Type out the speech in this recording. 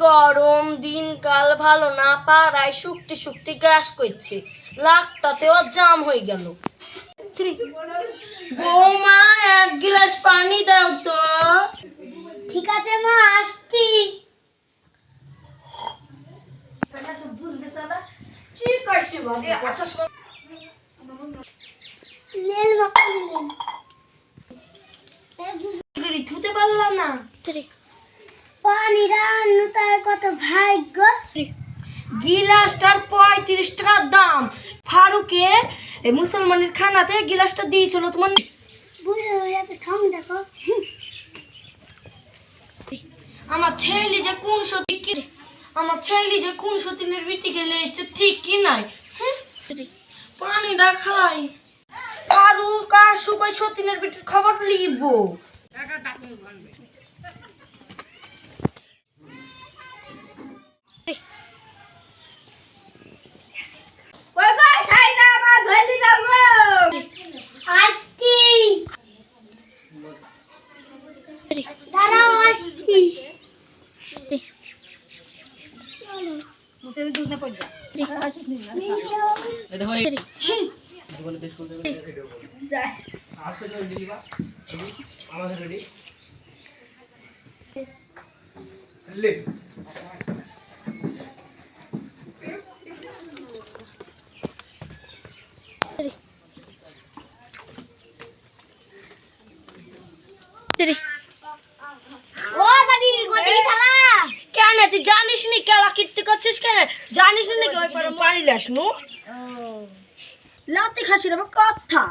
গরম দিনকাল ভালো না, পাড়ায় শুকতে শুকতে গ্যাস করছে, লাকটাতেও জাম হয়ে গেল। বৌমা, এক গ্লাস পানি দাও তো। ঠিক আছে মা, আসছি। ধুতে পারলাম না। পানি রান্না তার কত ভাগ্য। গিলাসটার 35 টাকা দাম। ফারুকের মুসলমানের খানাতে গিলাসটা দিয়েছিল তোমার। ঠং দেখো। আমার ছেলে যে কোন সতীনের বিটি খেলে এসছে ঠিক কি নাই। পানিটা খাই। ফারুক আর সুকই সতীনের বিটির খবর লিখব। আসছি, দাঁড়াও, আসছি। ও দাদি, কোথায় খেলা? কেন তুই জানিস নি খেলা কিত্তে করছিস? কেন জানিস না নাকি ওই পারে পানি লাস নু লাতি খাসির আবার কথা।